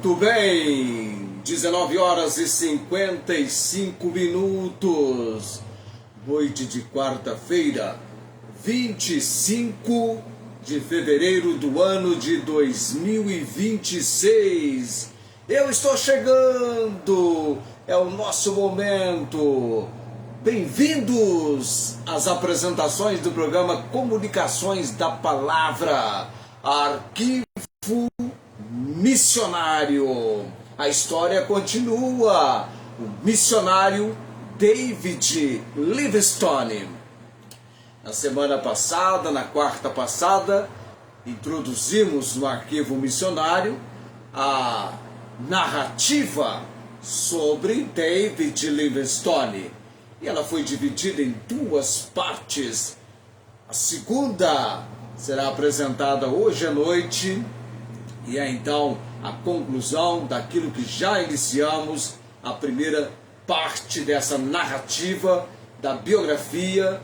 Muito bem, 19 horas e 55 minutos, noite de quarta-feira, 25 de fevereiro do ano de 2026. Eu estou chegando, é o nosso momento. Bem-vindos às apresentações do programa Comunicações da Palavra, Arquivo Missionário. A história continua. O missionário David Livingstone. Na semana passada, na quarta passada, introduzimos no Arquivo Missionário a narrativa sobre David Livingstone. E ela foi dividida em duas partes. A segunda será apresentada hoje à noite e é então a conclusão daquilo que já iniciamos, a primeira parte dessa narrativa da biografia,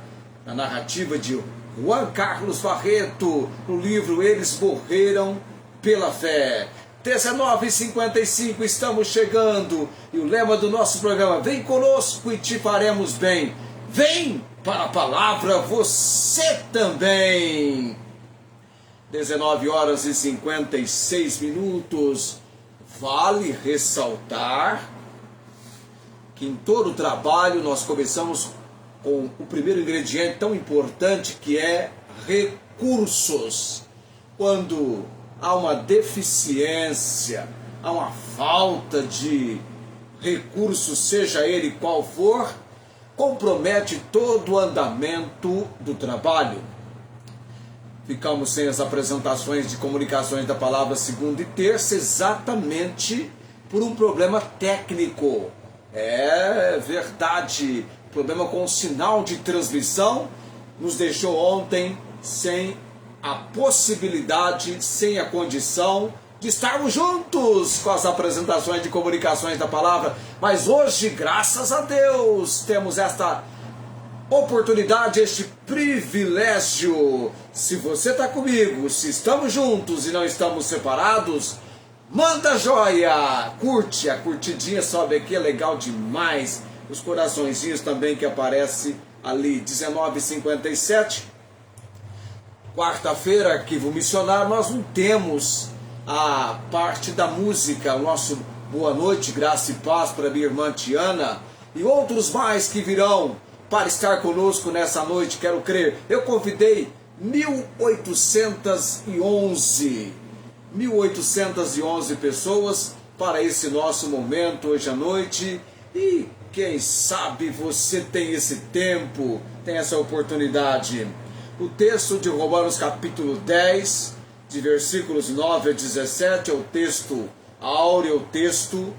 a narrativa de Juan Carlos Barreto, no livro Eles Morreram pela Fé. 19h55, estamos chegando, e o lema do nosso programa: vem conosco e te faremos bem. Vem para a palavra você também. 19 horas e 56 minutos. Vale ressaltar que em todo o trabalho nós começamos com o primeiro ingrediente tão importante, que é recursos. Quando há uma deficiência, há uma falta de recursos, seja ele qual for, compromete todo o andamento do trabalho. Ficamos sem as apresentações de comunicações da palavra segunda e terça, exatamente por um problema técnico. É verdade, problema com o sinal de transmissão nos deixou ontem sem a possibilidade, sem a condição de estarmos juntos com as apresentações de comunicações da palavra. Mas hoje, graças a Deus, temos esta oportunidade, este privilégio. Se você está comigo, se estamos juntos e não estamos separados, manda joia, curte, a curtidinha sobe aqui, é legal demais. Os coraçõezinhos também que aparecem ali. 19h57, quarta-feira, Arquivo Missionário. Nós não temos a parte da música, o nosso boa noite, graça e paz para minha irmã Tiana e outros mais que virão para estar conosco nessa noite, quero crer. Eu convidei 1811 pessoas para esse nosso momento hoje à noite, e quem sabe você tem esse tempo, tem essa oportunidade. O texto de Romanos capítulo 10, de versículos 9 a 17, é o texto áureo, é o texto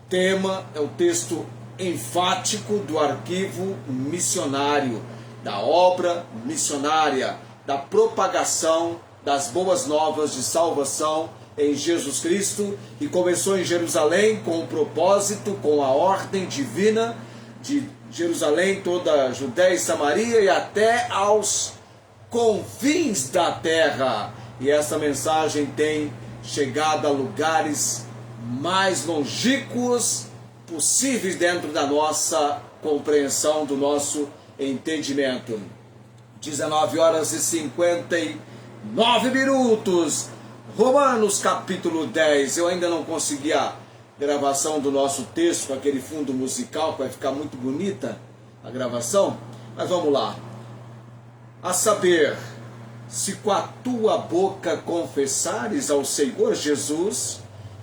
tema, é o texto enfático do arquivo missionário, da obra missionária, da propagação das boas novas de salvação em Jesus Cristo, e começou em Jerusalém com o propósito, com a ordem divina de Jerusalém, toda a Judéia e Samaria e até aos confins da terra. E essa mensagem tem chegado a lugares mais longínquos possíveis dentro da nossa compreensão, do nosso entendimento. 19 horas e 59 minutos. Romanos capítulo 10. Eu ainda não consegui a gravação do nosso texto com aquele fundo musical, que vai ficar muito bonita a gravação, mas vamos lá. A saber, se com a tua boca confessares ao Senhor Jesus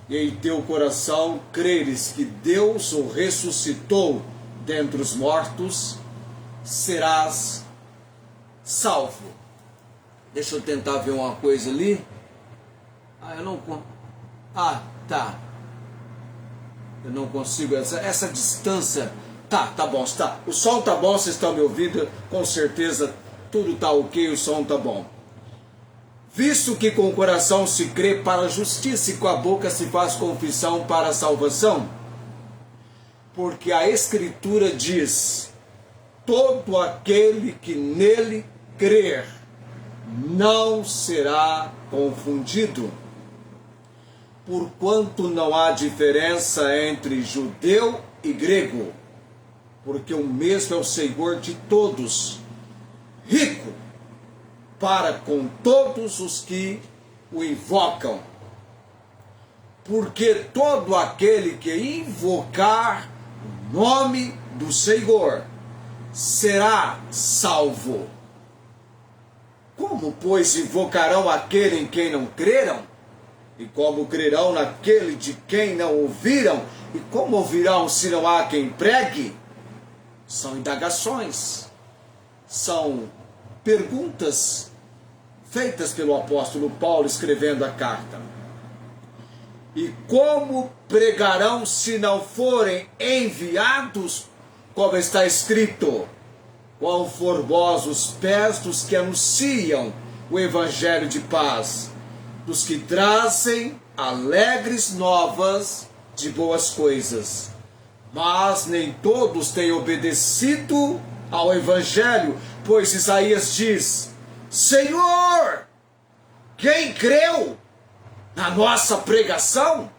e em teu coração creres que Deus o ressuscitou dentre os mortos, serás salvo. Deixa eu tentar ver uma coisa ali. Eu não consigo, essa distância. Tá bom, está. O som tá bom, vocês estão me ouvindo, com certeza tudo tá ok, o som tá bom. Visto que com o coração se crê para a justiça e com a boca se faz confissão para a salvação, porque a Escritura diz: todo aquele que nele crer não será confundido. porquanto não há diferença entre judeu e grego, porque o mesmo é o Senhor de todos, rico para com todos os que o invocam. Porque todo aquele que invocar o nome do Senhor será salvo. Como, pois, invocarão aquele em quem não creram? E como crerão naquele de quem não ouviram? E como ouvirão se não há quem pregue? São indagações, são perguntas feitas pelo apóstolo Paulo escrevendo a carta. E como pregarão se não forem enviados? Como está escrito: quão formosos pés dos que anunciam o evangelho de paz, dos que trazem alegres novas de boas coisas. Mas nem todos têm obedecido ao evangelho, pois Isaías diz: Senhor, quem creu na nossa pregação?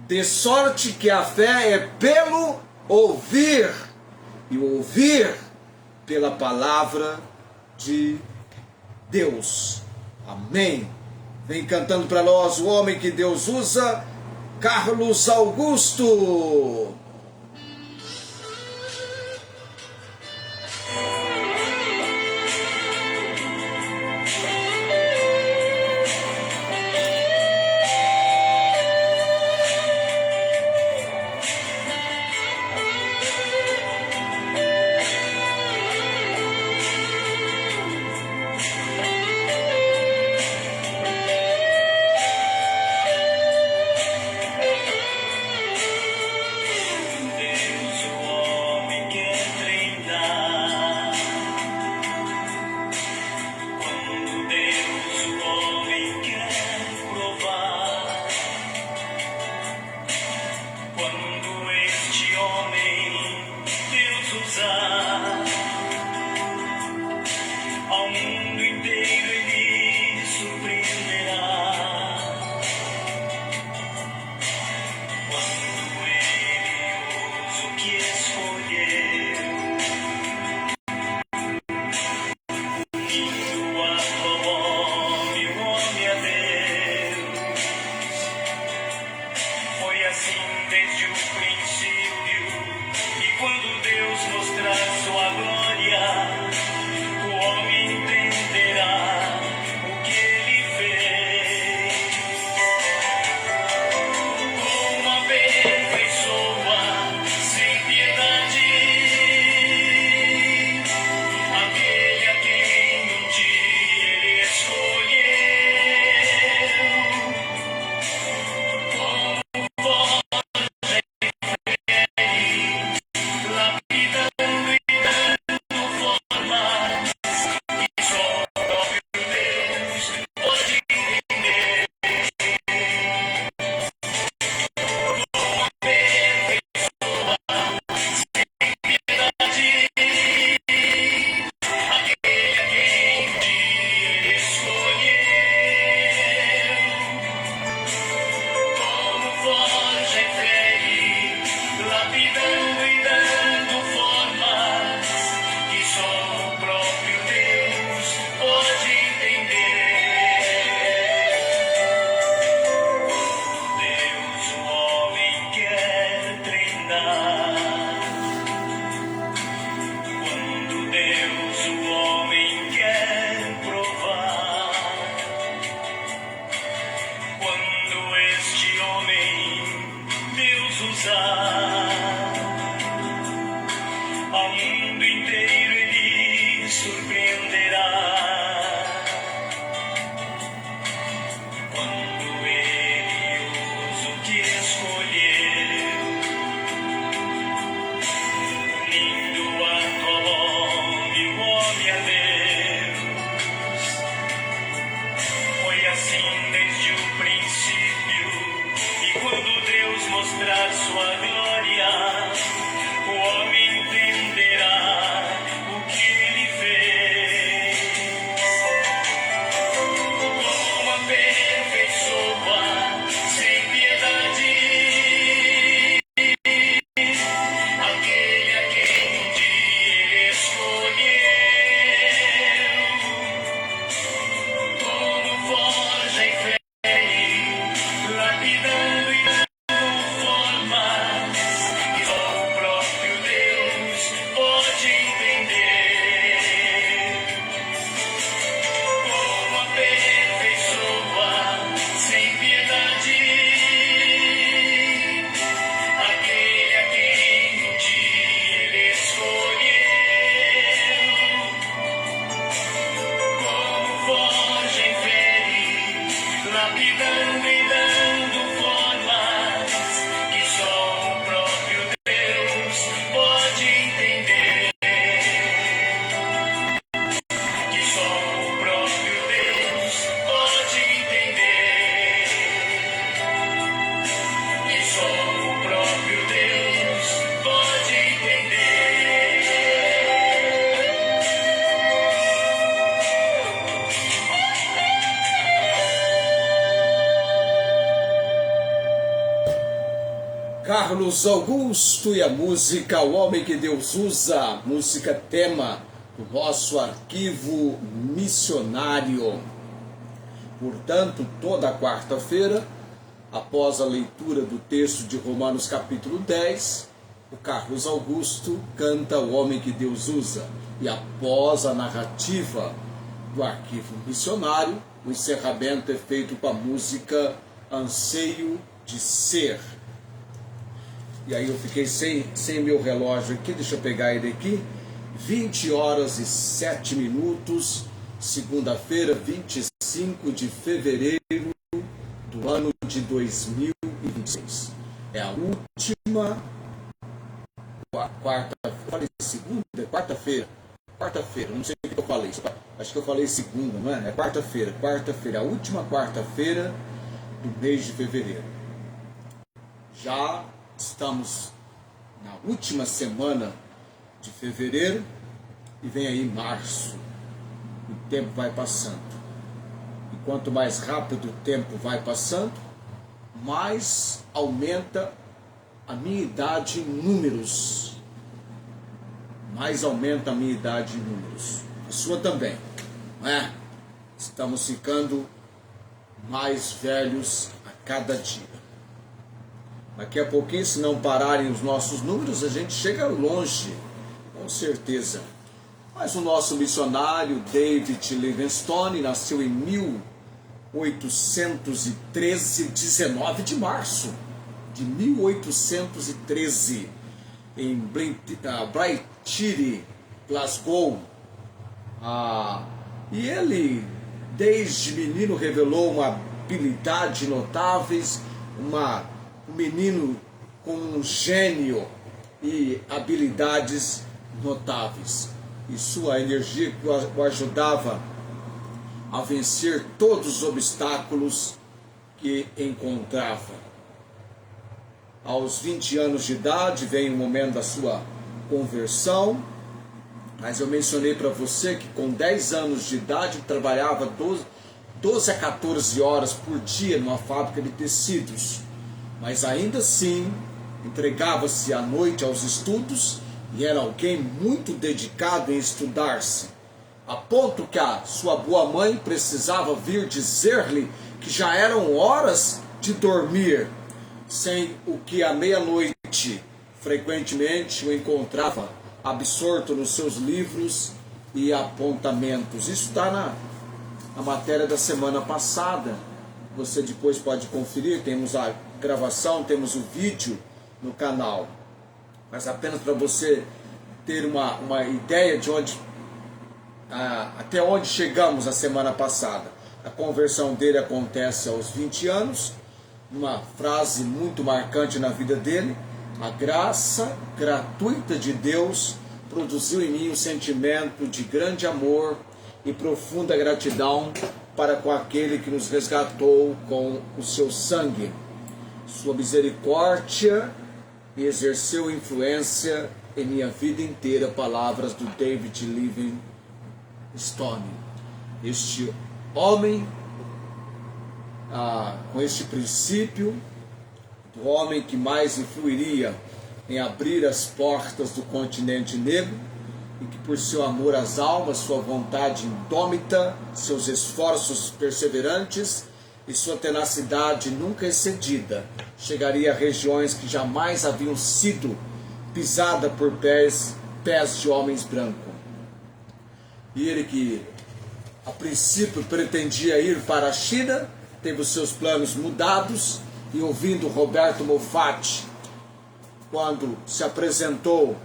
De sorte que a fé é pelo ouvir, e o ouvir pela palavra de Deus. Amém. Vem cantando para nós o homem que Deus usa, Carlos Augusto. Carlos Augusto e a música O Homem que Deus Usa, música tema do nosso arquivo missionário. Portanto, toda quarta-feira, após a leitura do texto de Romanos capítulo 10, o Carlos Augusto canta O Homem que Deus Usa. E após a narrativa do arquivo missionário, o encerramento é feito com a música Anseio de Ser. E aí eu fiquei sem meu relógio aqui, deixa eu pegar ele aqui. 20 horas e 7 minutos, segunda-feira, 25 de fevereiro do ano de 2026. É a última quarta-feira, não sei o que eu falei, acho que eu falei segunda, não é? É quarta-feira, a última quarta-feira do mês de fevereiro. Já estamos na última semana de fevereiro e vem aí março. O tempo vai passando. E quanto mais rápido o tempo vai passando, mais aumenta a minha idade em números. Mais aumenta a minha idade em números. A sua também, não é? Estamos ficando mais velhos a cada dia. Daqui a pouquinho, se não pararem os nossos números, a gente chega longe, com certeza. Mas o nosso missionário David Livingstone nasceu em 1813, 19 de março de 1813, em Braintree, Glasgow. E ele, desde menino, revelou uma habilidade notáveis, um menino com um gênio e habilidades notáveis. E sua energia o ajudava a vencer todos os obstáculos que encontrava. Aos 20 anos de idade vem o momento da sua conversão, mas eu mencionei para você que com 10 anos de idade trabalhava 12 a 14 horas por dia numa fábrica de tecidos, mas ainda assim entregava-se à noite aos estudos e era alguém muito dedicado em estudar-se, a ponto que a sua boa mãe precisava vir dizer-lhe que já eram horas de dormir, sem o que à meia-noite frequentemente o encontrava absorto nos seus livros e apontamentos. Isso está na matéria da semana passada, você depois pode conferir, temos a gravação, temos o vídeo no canal, mas apenas para você ter uma ideia de até onde chegamos a semana passada. A conversão dele acontece aos 20 anos, uma frase muito marcante na vida dele: a graça gratuita de Deus produziu em mim um sentimento de grande amor e profunda gratidão para com aquele que nos resgatou com o seu sangue. Sua misericórdia exerceu influência em minha vida inteira. Palavras do David Livingstone. Este homem, com este princípio, do homem que mais influiria em abrir as portas do continente negro, e que por seu amor às almas, sua vontade indômita, seus esforços perseverantes e sua tenacidade nunca excedida, chegaria a regiões que jamais haviam sido pisadas por pés de homens brancos. E ele, que a princípio pretendia ir para a China, teve os seus planos mudados, e ouvindo Roberto Moffat, quando se apresentou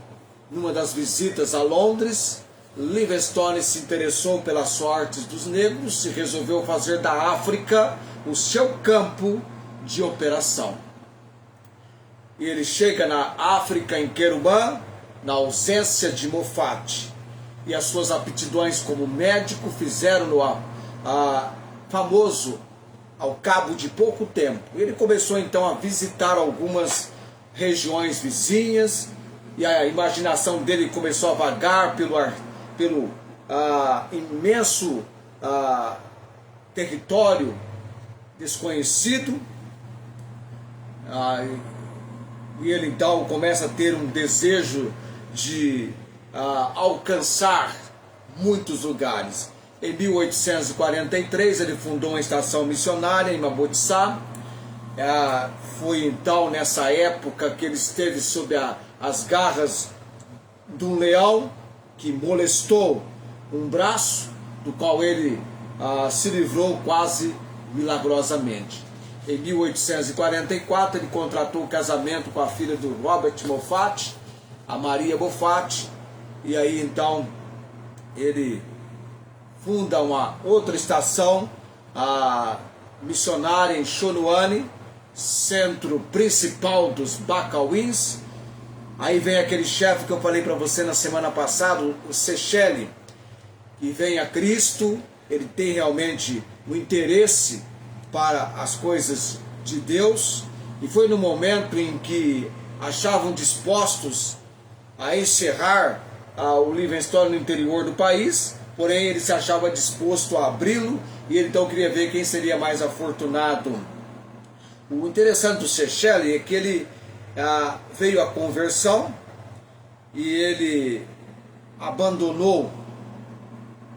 numa das visitas a Londres, Livingstone se interessou pelas sortes dos negros e resolveu fazer da África o seu campo de operação. E ele chega na África, em Querubã, na ausência de Moffat, e as suas aptidões como médico fizeram-no famoso ao cabo de pouco tempo. Ele começou então a visitar algumas regiões vizinhas, e a imaginação dele começou a vagar pelo imenso território desconhecido, e ele então começa a ter um desejo de alcançar muitos lugares. Em 1843 ele fundou uma estação missionária em Mabotissá. Foi então nessa época que ele esteve sob as garras de um leão que molestou um braço, do qual ele se livrou quase milagrosamente. Em 1844 ele contratou o casamento com a filha do Robert Moffat, a Maria Moffat, e aí então ele funda uma outra estação missionária em Chonuane, centro principal dos Bacauins. Aí vem aquele chefe que eu falei para você na semana passada, o Seychelles, que vem a Cristo. Ele tem realmente o interesse para as coisas de Deus, e foi no momento em que achavam dispostos a encerrar o Livingstone no interior do país, porém ele se achava disposto a abri-lo, e ele então queria ver quem seria mais afortunado. O interessante do Seychelles é que ele veio à conversão e ele abandonou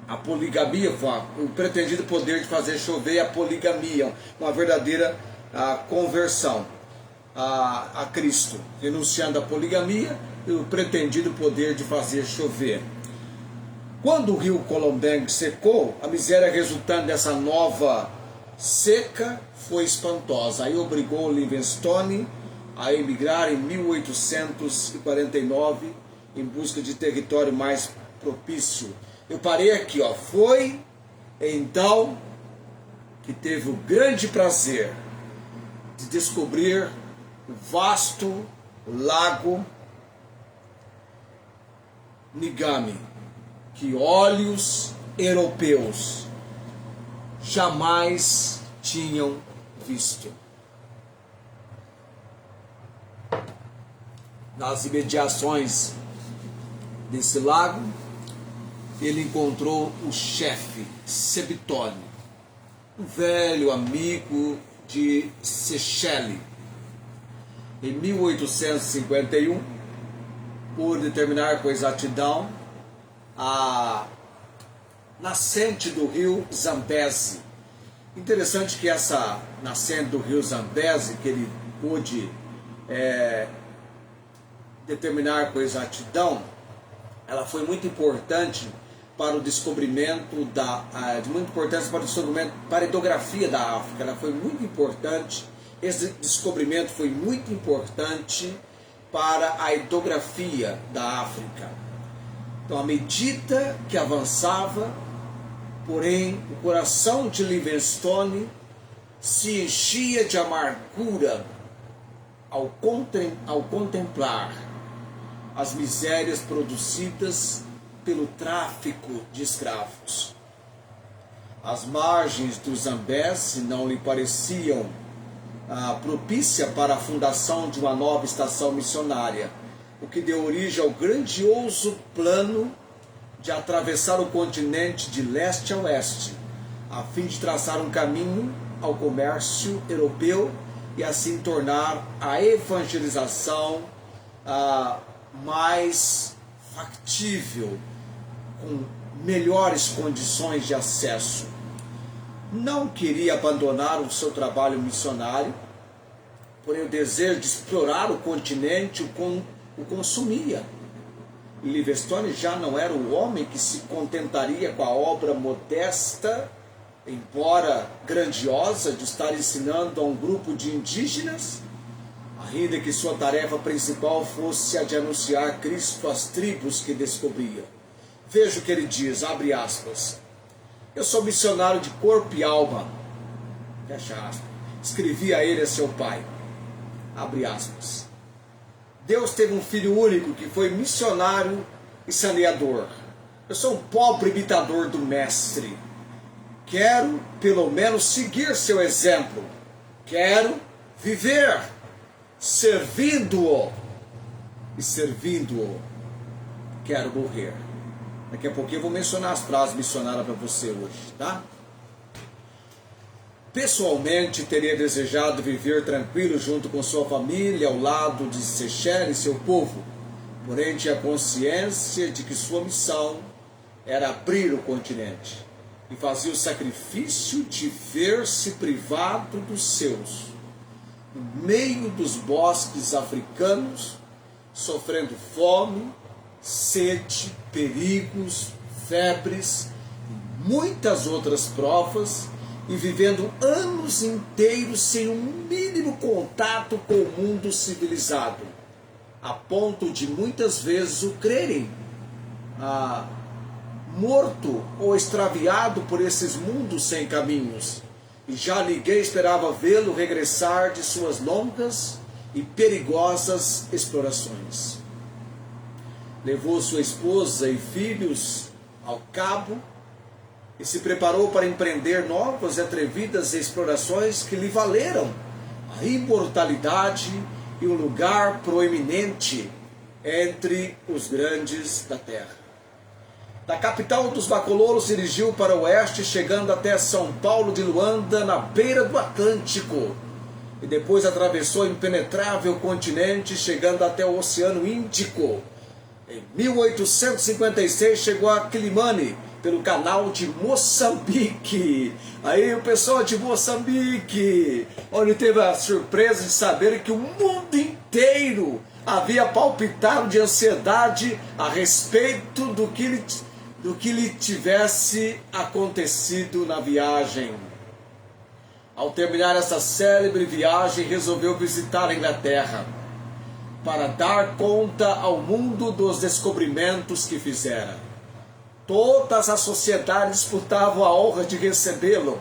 a poligamia, o pretendido poder de fazer chover a poligamia, uma verdadeira conversão a Cristo, renunciando à poligamia e o pretendido poder de fazer chover. Quando o rio Colombeng secou, a miséria resultante dessa nova seca foi espantosa. Aí obrigou o Livingstone a emigrar em 1849 em busca de território mais propício. Eu parei aqui, foi então que teve o grande prazer de descobrir o vasto lago Ngami, que olhos europeus jamais tinham visto. Nas imediações desse lago, ele encontrou o chefe Sebitone, um velho amigo de Seychelles. Em 1851, por determinar com exatidão a nascente do rio Zambeze. Interessante que essa nascente do rio Zambeze, que ele pôde determinar com exatidão, ela foi muito importante para o descobrimento de muita importância para o descobrimento, para a hidrografia da África. Ela foi muito importante. Esse descobrimento foi muito importante para a hidrografia da África. Então, à medida que avançava, porém, o coração de Livingstone se enchia de amargura ao contemplar as misérias produzidas pelo tráfico de escravos. As margens do Zambeze não lhe pareciam propícia para a fundação de uma nova estação missionária, o que deu origem ao grandioso plano de atravessar o continente de leste a oeste, a fim de traçar um caminho ao comércio europeu e assim tornar a evangelização mais factível, com melhores condições de acesso. Não queria abandonar o seu trabalho missionário, porém o desejo de explorar o continente o consumia. Livingstone já não era o homem que se contentaria com a obra modesta, embora grandiosa, de estar ensinando a um grupo de indígenas, ainda que sua tarefa principal fosse a de anunciar Cristo às tribos que descobria. Veja o que ele diz, abre aspas: eu sou missionário de corpo e alma, fecha aspas. Escrevi a ele, a seu pai, abre aspas. Deus teve um filho único que foi missionário e saneador. Eu sou um pobre imitador do mestre. Quero, pelo menos, seguir seu exemplo. Quero viver servindo-o. E servindo-o, quero morrer. Daqui a pouquinho eu vou mencionar as frases missionárias para você hoje, tá? Pessoalmente, teria desejado viver tranquilo junto com sua família, ao lado de Seychelles e seu povo. Porém, tinha consciência de que sua missão era abrir o continente e fazia o sacrifício de ver-se privado dos seus, no meio dos bosques africanos, sofrendo fome, sede, perigos, febres e muitas outras provas, e vivendo anos inteiros sem um mínimo contato com o mundo civilizado, a ponto de muitas vezes o crerem morto ou extraviado por esses mundos sem caminhos, e já ninguém esperava vê-lo regressar de suas longas e perigosas explorações. Levou sua esposa e filhos ao cabo e se preparou para empreender novas e atrevidas explorações que lhe valeram a imortalidade e um lugar proeminente entre os grandes da terra. Da capital dos Bacolores dirigiu para o oeste, chegando até São Paulo de Luanda, na beira do Atlântico, e depois atravessou o impenetrável continente, chegando até o Oceano Índico. Em 1856 chegou a Quilimane, pelo canal de Moçambique. Aí o pessoal de Moçambique, onde teve a surpresa de saber que o mundo inteiro havia palpitado de ansiedade a respeito do que lhe tivesse acontecido na viagem. Ao terminar essa célebre viagem, resolveu visitar a Inglaterra para dar conta ao mundo dos descobrimentos que fizera. Todas as sociedades disputavam a honra de recebê-lo.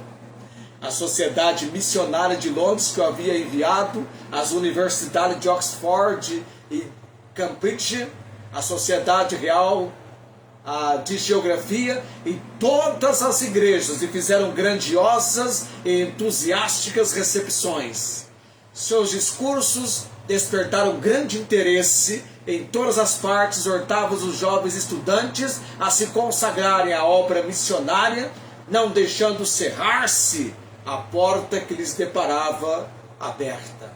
A Sociedade Missionária de Londres, que o havia enviado, as universidades de Oxford e Cambridge, a Sociedade Real de Geografia e todas as igrejas, e fizeram grandiosas e entusiásticas recepções. Seus discursos despertaram grande interesse em todas as partes, exortavam os jovens estudantes a se consagrarem à obra missionária, não deixando cerrar-se a porta que lhes deparava aberta.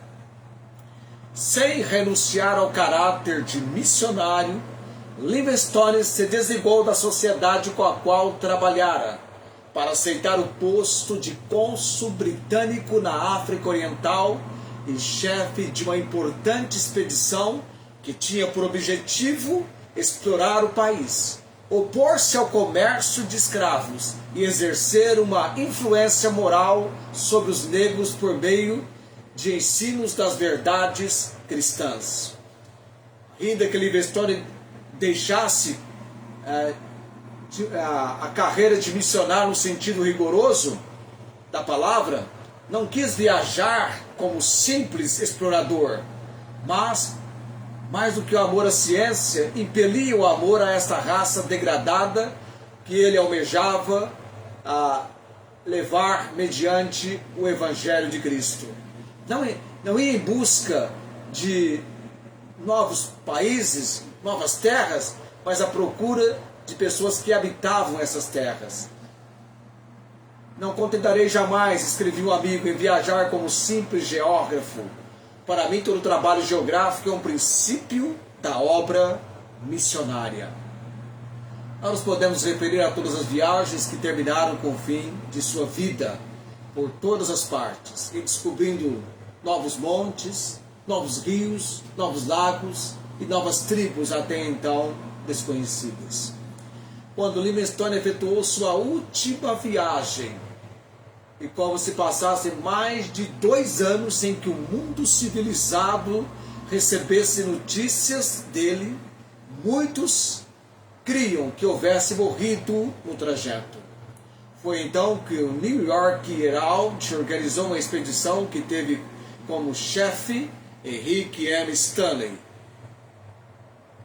Sem renunciar ao caráter de missionário, Livingstone se desligou da sociedade com a qual trabalhara, para aceitar o posto de cônsul britânico na África Oriental e chefe de uma importante expedição que tinha por objetivo explorar o país, opor-se ao comércio de escravos e exercer uma influência moral sobre os negros por meio de ensinos das verdades cristãs. Ainda que Livingstone deixasse a carreira de missionário no sentido rigoroso da palavra, não quis viajar como simples explorador, mas, mais do que o amor à ciência, impelia o amor a esta raça degradada que ele almejava a levar mediante o Evangelho de Cristo. Não ia em busca de novos países, novas terras, mas à procura de pessoas que habitavam essas terras. Não contentarei jamais, escrevia um amigo, em viajar como simples geógrafo. Para mim, todo trabalho geográfico é um princípio da obra missionária. Nós nos podemos referir a todas as viagens que terminaram com o fim de sua vida, por todas as partes, e descobrindo novos montes, novos rios, novos lagos e novas tribos até então desconhecidas. Quando Livingstone efetuou sua última viagem, e como se passasse mais de 2 anos sem que o mundo civilizado recebesse notícias dele, muitos criam que houvesse morrido no trajeto. Foi então que o New York Herald organizou uma expedição que teve como chefe Henry M. Stanley,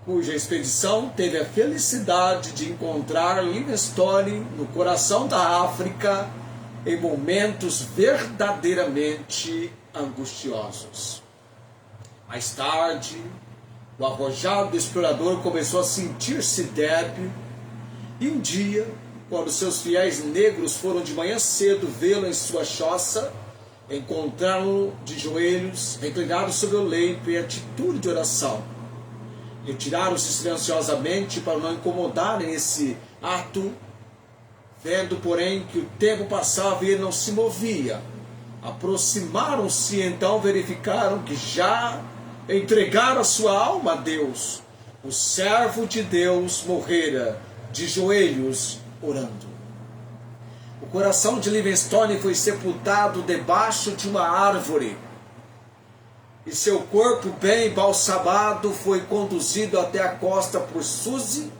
cuja expedição teve a felicidade de encontrar Livingstone no coração da África em momentos verdadeiramente angustiosos. Mais tarde, o arrojado explorador começou a sentir-se débil e um dia quando seus fiéis negros foram de manhã cedo vê-lo em sua choça, encontraram-no de joelhos, reclinados sobre o leito em atitude de oração. Retiraram-se silenciosamente para não incomodarem esse ato, vendo, porém, que o tempo passava e ele não se movia. Aproximaram-se e então verificaram que já entregaram a sua alma a Deus. O servo de Deus morrera de joelhos orando. O coração de Livingstone foi sepultado debaixo de uma árvore e seu corpo bem embalsamado foi conduzido até a costa por Suzy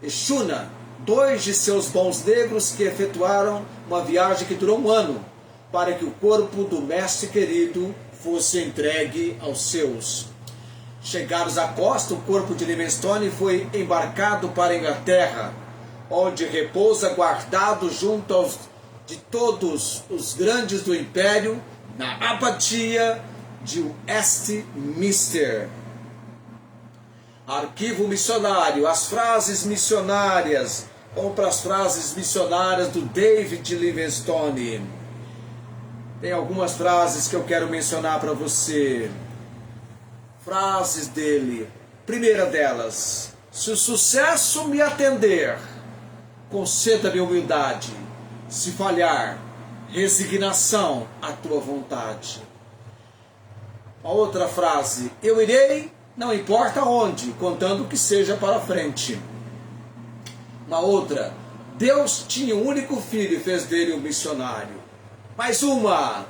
e Shuna, dois de seus bons negros que efetuaram uma viagem que durou um ano, para que o corpo do mestre querido fosse entregue aos seus. Chegados à costa, o corpo de Livingstone foi embarcado para a Inglaterra, onde repousa guardado junto aos de todos os grandes do império, na abadia de Westminster. Arquivo missionário, as frases missionárias. Vamos para as frases missionárias do David Livingstone. Tem algumas frases que eu quero mencionar para você. Frases dele. Primeira delas: se o sucesso me atender, conceda-me humildade. Se falhar, resignação à tua vontade. Uma outra frase: eu irei, não importa onde, contando que seja para frente. Uma outra: Deus tinha um único filho e fez dele um missionário. Mais uma: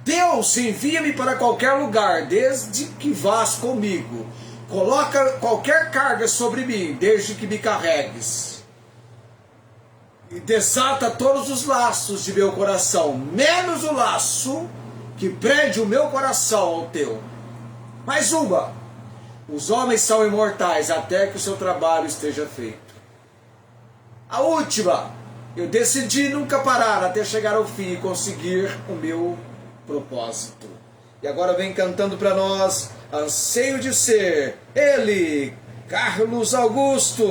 Deus envia-me para qualquer lugar, desde que vás comigo. Coloca qualquer carga sobre mim, desde que me carregues. E desata todos os laços de meu coração, menos o laço que prende o meu coração ao teu. Mais uma: os homens são imortais até que o seu trabalho esteja feito. A última: eu decidi nunca parar até chegar ao fim e conseguir o meu propósito. E agora vem cantando para nós Anseio de Ser, ele, Carlos Augusto.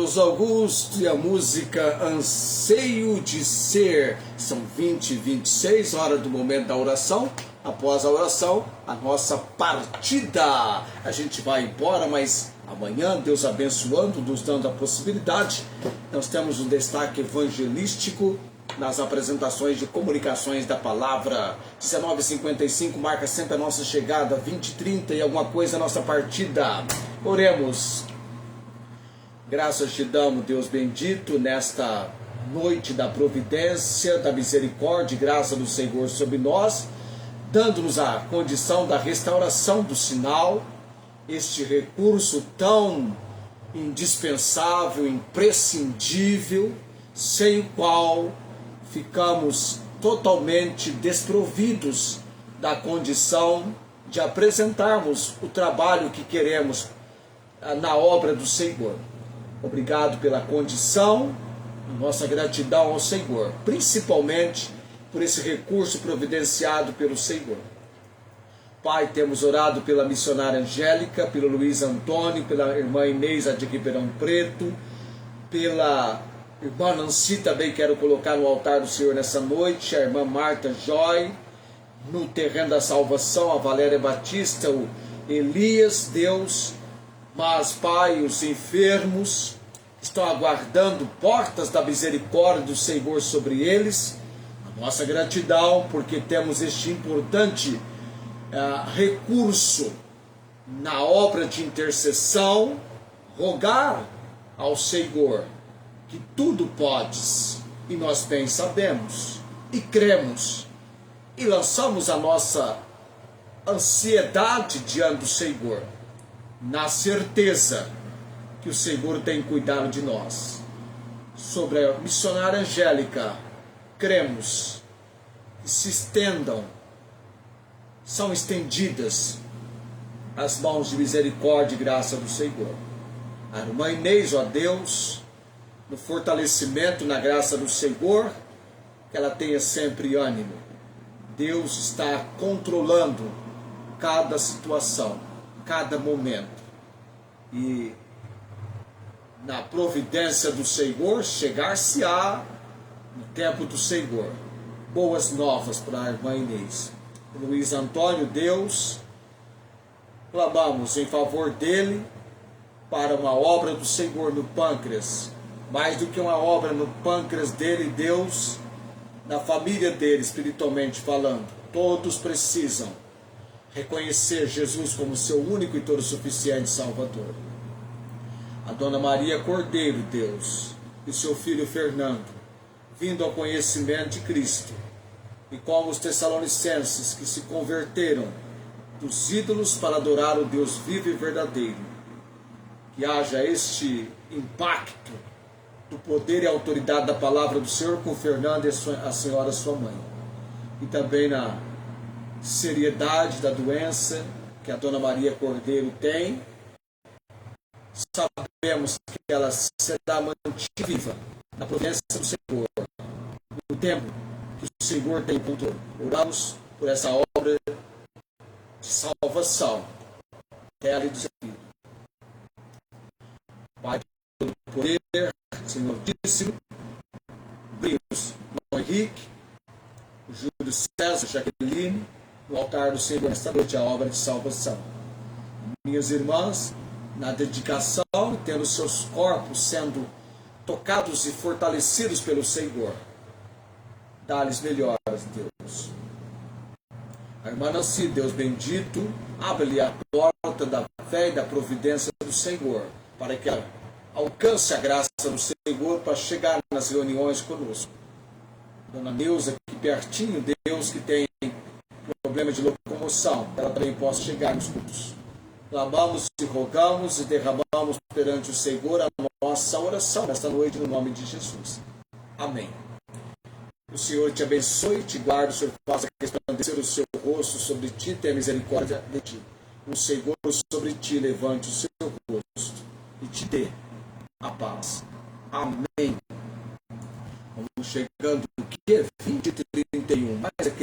Carlos Augusto e a música Anseio de Ser. São 20h26, hora do momento da oração. Após a oração, a nossa partida. A gente vai embora, mas amanhã, Deus abençoando, nos dando a possibilidade, nós temos um destaque evangelístico nas apresentações de comunicações da palavra. 19h55 marca sempre a nossa chegada, 20h30 e alguma coisa a nossa partida. Oremos. Graças te damos, Deus bendito, nesta noite da providência, da misericórdia e graça do Senhor sobre nós, dando-nos a condição da restauração do sinal, este recurso tão indispensável, imprescindível, sem o qual ficamos totalmente desprovidos da condição de apresentarmos o trabalho que queremos na obra do Senhor. Obrigado pela condição, nossa gratidão ao Senhor, principalmente por esse recurso providenciado pelo Senhor. Pai, temos orado pela missionária Angélica, pelo Luiz Antônio, pela irmã Inês de Ribeirão Preto, pela irmã Nancy, também quero colocar no altar do Senhor nessa noite, a irmã Marta Joy, no terreno da salvação, a Valéria Batista, o Elias, Deus. Mas, Pai, os enfermos estão aguardando portas da misericórdia do Senhor sobre eles. A nossa gratidão, porque temos este importante recurso na obra de intercessão, rogar ao Senhor que tudo podes, e nós bem sabemos, e cremos, e lançamos a nossa ansiedade diante do Senhor, na certeza que o Senhor tem cuidado de nós. Sobre a missionária Angélica, cremos que se estendam, são estendidas as mãos de misericórdia e graça do Senhor. A irmã Inês, ó Deus, no fortalecimento, na graça do Senhor, que ela tenha sempre ânimo. Deus está controlando cada situação, cada momento, e na providência do Senhor chegar-se-á no tempo do Senhor. Boas novas para a irmã Inês. Luiz Antônio, Deus, clamamos em favor dele para uma obra do Senhor no pâncreas, mais do que uma obra no pâncreas dele, Deus, na família dele, espiritualmente falando. Todos precisam reconhecer Jesus como seu único e todo suficiente Salvador. A Dona Maria Cordeiro, Deus, e seu filho Fernando, vindo ao conhecimento de Cristo, e como os tessalonicenses que se converteram dos ídolos para adorar o Deus vivo e verdadeiro, que haja este impacto do poder e autoridade da palavra do Senhor com Fernando e a senhora sua mãe, e também na seriedade da doença que a Dona Maria Cordeiro tem. Sabemos que ela será mantida viva na providência do Senhor, no tempo que o Senhor tem controle. Oramos por essa obra de salvação dela e do seu filho. Pai do poder, Senhor Díssimo, Brios, Henrique, Júlio César, Jaqueline, no altar do Senhor nesta noite a obra de salvação. Minhas irmãs, na dedicação, tendo seus corpos sendo tocados e fortalecidos pelo Senhor, dá-lhes melhoras, Deus. A irmã Nancy, Deus bendito, abre-lhe a porta da fé e da providência do Senhor, para que ela alcance a graça do Senhor para chegar nas reuniões conosco. Dona Neuza, aqui pertinho, Deus, que tem problema de locomoção, ela também possa chegar nos cultos. Clamamos e rogamos e derramamos perante o Senhor a nossa oração nesta noite, no nome de Jesus. Amém. O Senhor te abençoe, te guarde, o Senhor faça resplandecer o seu rosto sobre ti, tenha misericórdia de ti. O Senhor sobre ti levante o seu rosto e te dê a paz. Amém. Vamos chegando, o que é 20h31, mais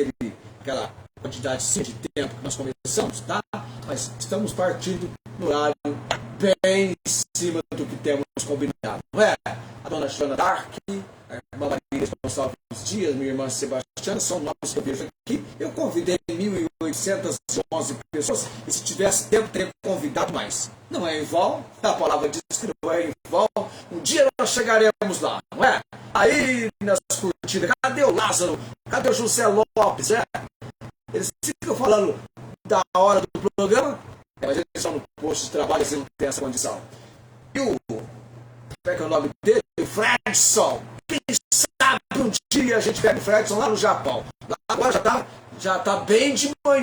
aquela quantidade de tempo que nós começamos, tá? Mas estamos partindo no horário bem em cima do que temos combinado, não é? A dona Joana Dark, a irmã Maria Gonçalves Dias, minha irmã Sebastiana, são nomes que eu vejo aqui. Eu convidei 1.811 pessoas e se tivesse tempo, teria convidado mais. Não é em vão, a palavra diz que não é em vão. Um dia nós chegaremos lá, não é? Aí nas curtidas, cadê o Lázaro? Cadê o José Lopes? Eles ficam falando da hora do programa, mas eles estão no posto de trabalho e eles não têm essa condição. E como é que é o nome dele? O Fredson. Quem sabe um dia a gente pega o Fredson lá no Japão. Agora já tá bem de manhã.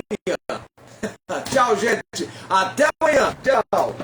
Tchau, gente. Até amanhã. Tchau.